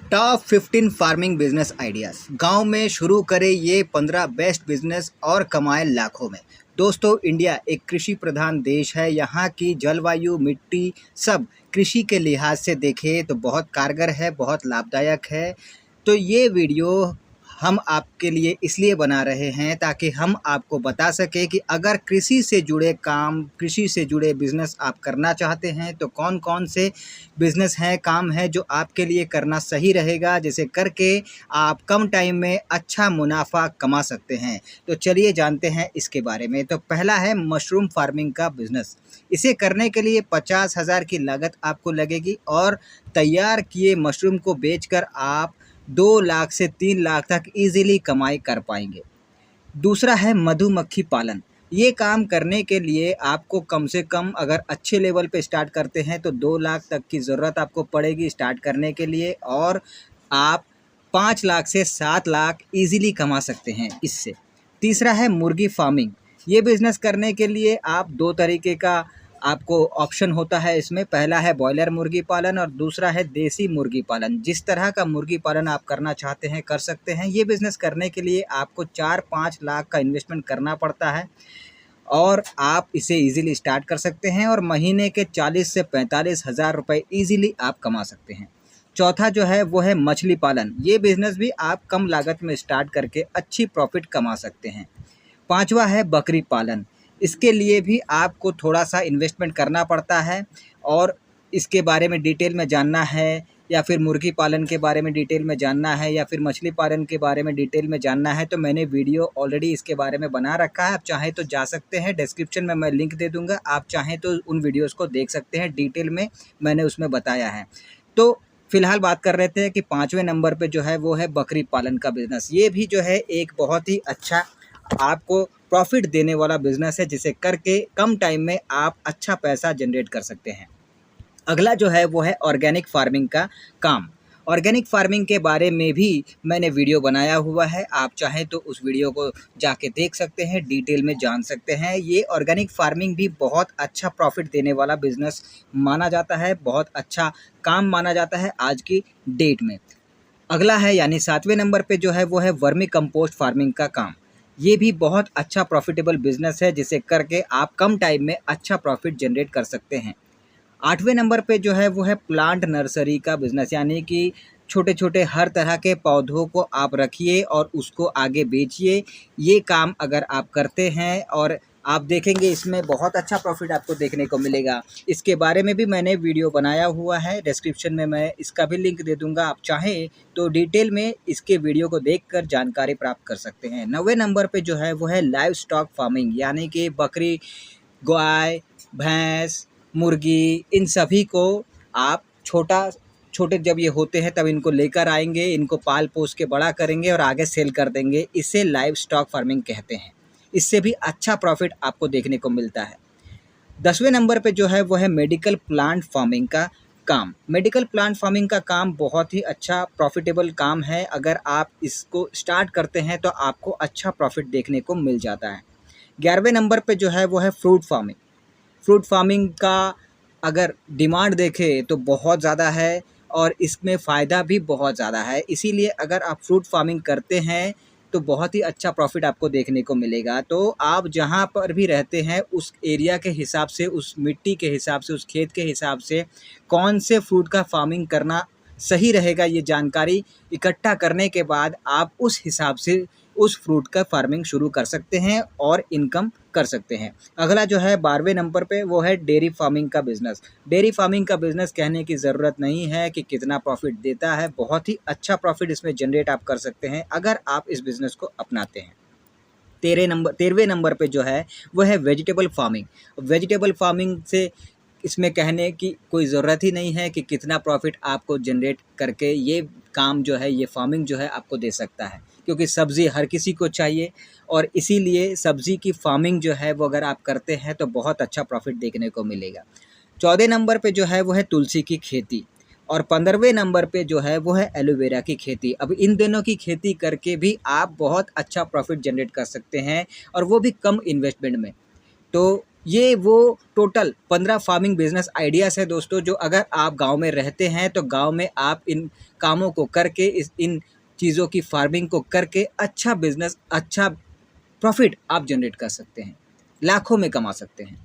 Top 15 farming business ideas. गांव में शुरू करें ये 15 बेस्ट बिजनेस और कमाएं लाखों में। दोस्तों, इंडिया एक कृषि प्रधान देश है। यहाँ की जलवायु, मिट्टी सब कृषि के लिहाज से देखें तो बहुत कारगर है, बहुत लाभदायक है। तो ये वीडियो हम आपके लिए इसलिए बना रहे हैं ताकि हम आपको बता सकें कि अगर कृषि से जुड़े काम, कृषि से जुड़े बिज़नेस आप करना चाहते हैं तो कौन कौन से बिज़नेस हैं, काम है जो आपके लिए करना सही रहेगा, जिसे करके आप कम टाइम में अच्छा मुनाफा कमा सकते हैं। तो चलिए जानते हैं इसके बारे में। तो पहला है मशरूम फार्मिंग का बिज़नेस। इसे करने के लिए 50,000 की लागत आपको लगेगी और तैयार किए मशरूम को बेचकर आप 2 लाख से 3 लाख तक ईज़िली कमाई कर पाएंगे। दूसरा है मधुमक्खी पालन। ये काम करने के लिए आपको कम से कम, अगर अच्छे लेवल पे स्टार्ट करते हैं तो 2 लाख तक की ज़रूरत आपको पड़ेगी स्टार्ट करने के लिए, और आप 5 लाख से 7 लाख ईज़िली कमा सकते हैं इससे। तीसरा है मुर्गी फार्मिंग। ये बिज़नेस करने के लिए आप 2 तरीके का आपको ऑप्शन होता है इसमें। पहला है बॉयलर मुर्गी पालन और दूसरा है देसी मुर्गी पालन। जिस तरह का मुर्गी पालन आप करना चाहते हैं कर सकते हैं। ये बिज़नेस करने के लिए आपको 4-5 लाख का इन्वेस्टमेंट करना पड़ता है और आप इसे ईज़िली स्टार्ट कर सकते हैं और महीने के 40 से 45 हज़ार रुपये ईज़िली आप कमा सकते हैं। चौथा जो है वो है मछली पालन। ये बिज़नेस भी आप कम लागत में स्टार्ट करके अच्छी प्रॉफिट कमा सकते हैं। पांचवा है बकरी पालन। इसके लिए भी आपको थोड़ा-सा इन्वेस्टमेंट करना पड़ता है और इसके बारे में डिटेल में जानना है, या फिर मुर्गी पालन के बारे में डिटेल में जानना है, या फिर मछली पालन के बारे में डिटेल में जानना है तो मैंने वीडियो ऑलरेडी इसके बारे में बना रखा है। आप चाहें तो जा सकते हैं, डिस्क्रिप्शन में मैं लिंक दे दूँगा। आप चाहें तो उन वीडियोज़ को देख सकते हैं, डिटेल में मैंने उसमें बताया है। तो फ़िलहाल बात कर रहे थे कि 5वें नंबर पे जो है वो है बकरी पालन का बिज़नेस। ये भी जो है एक बहुत ही अच्छा आपको प्रॉफिट देने वाला बिज़नेस है, जिसे करके कम टाइम में आप अच्छा पैसा जनरेट कर सकते हैं। अगला जो है वो है ऑर्गेनिक फार्मिंग का काम। ऑर्गेनिक फार्मिंग के बारे में भी मैंने वीडियो बनाया हुआ है। आप चाहें तो उस वीडियो को जाके देख सकते हैं, डिटेल में जान सकते हैं। ये ऑर्गेनिक फार्मिंग भी बहुत अच्छा प्रॉफिट देने वाला बिज़नेस माना जाता है, बहुत अच्छा काम माना जाता है आज की डेट में। अगला है यानी 7वें नंबर पे जो है वो है वर्मी कंपोस्ट फार्मिंग का काम। ये भी बहुत अच्छा प्रॉफिटेबल बिज़नेस है, जिसे करके आप कम टाइम में अच्छा प्रॉफिट जनरेट कर सकते हैं। 8वें नंबर पे जो है वो है प्लांट नर्सरी का बिज़नेस, यानी कि छोटे-छोटे हर तरह के पौधों को आप रखिए और उसको आगे बेचिए। ये काम अगर आप करते हैं और आप देखेंगे इसमें बहुत अच्छा प्रॉफिट आपको देखने को मिलेगा। इसके बारे में भी मैंने वीडियो बनाया हुआ है, डिस्क्रिप्शन में मैं इसका भी लिंक दे दूँगा। आप चाहें तो डिटेल में इसके वीडियो को देखकर जानकारी प्राप्त कर सकते हैं। 9वें नंबर पे जो है वो है लाइव स्टॉक फार्मिंग, यानी कि बकरी, गाय, भैंस, मुर्गी, इन सभी को आप छोटे जब ये होते हैं तब इनको लेकर आएँगे, इनको पाल-पोस के बड़ा करेंगे और आगे सेल कर देंगे। इसे लाइव स्टॉक फार्मिंग कहते हैं। इससे भी अच्छा प्रॉफिट आपको देखने को मिलता है। 10वें नंबर पे जो है वो है मेडिकल प्लांट फार्मिंग का काम। मेडिकल प्लांट फार्मिंग का काम बहुत ही अच्छा प्रॉफिटेबल काम है। अगर आप इसको स्टार्ट करते हैं तो आपको अच्छा प्रॉफिट देखने को मिल जाता है। 11वें नंबर पे जो है वो है फ्रूट फार्मिंग। फ्रूट फार्मिंग का अगर डिमांड देखें तो बहुत ज़्यादा है और इसमें फ़ायदा भी बहुत ज़्यादा है। इसीलिए अगर आप फ्रूट फार्मिंग करते हैं तो बहुत ही अच्छा प्रॉफिट आपको देखने को मिलेगा। तो आप जहाँ पर भी रहते हैं उस एरिया के हिसाब से, उस मिट्टी के हिसाब से, उस खेत के हिसाब से कौन से फ्रूट का फार्मिंग करना सही रहेगा, ये जानकारी इकट्ठा करने के बाद आप उस हिसाब से उस फ्रूट का फार्मिंग शुरू कर सकते हैं और इनकम कर सकते हैं। अगला जो है 12वें नंबर पे वो है डेयरी फार्मिंग का बिज़नेस। डेयरी फार्मिंग का बिज़नेस कहने की ज़रूरत नहीं है कि कितना प्रॉफिट देता है, बहुत ही अच्छा प्रॉफिट इसमें जनरेट आप कर सकते हैं अगर आप इस बिज़नेस को अपनाते हैं। 13वें नंबर पे जो है वो है वेजिटेबल फार्मिंग। वेजिटेबल फार्मिंग से इसमें कहने की कोई ज़रूरत ही नहीं है कि कितना प्रॉफिट आपको जनरेट करके ये काम जो है, ये फार्मिंग जो है आपको दे सकता है, क्योंकि सब्ज़ी हर किसी को चाहिए और इसीलिए सब्ज़ी की फार्मिंग जो है वो अगर आप करते हैं तो बहुत अच्छा प्रॉफिट देखने को मिलेगा। 14 नंबर पे जो है वो है तुलसी की खेती और 15वें नंबर पे जो है वो है एलोवेरा की खेती। अब इन दोनों की खेती करके भी आप बहुत अच्छा प्रॉफिट जनरेट कर सकते हैं और वो भी कम इन्वेस्टमेंट में। तो ये वो टोटल 15 फार्मिंग बिजनेस आइडियाज़ है दोस्तों, जो अगर आप गांव में रहते हैं तो गांव में आप इन कामों को करके, इन चीज़ों की फार्मिंग को करके अच्छा बिजनेस, अच्छा प्रॉफिट आप जनरेट कर सकते हैं, लाखों में कमा सकते हैं।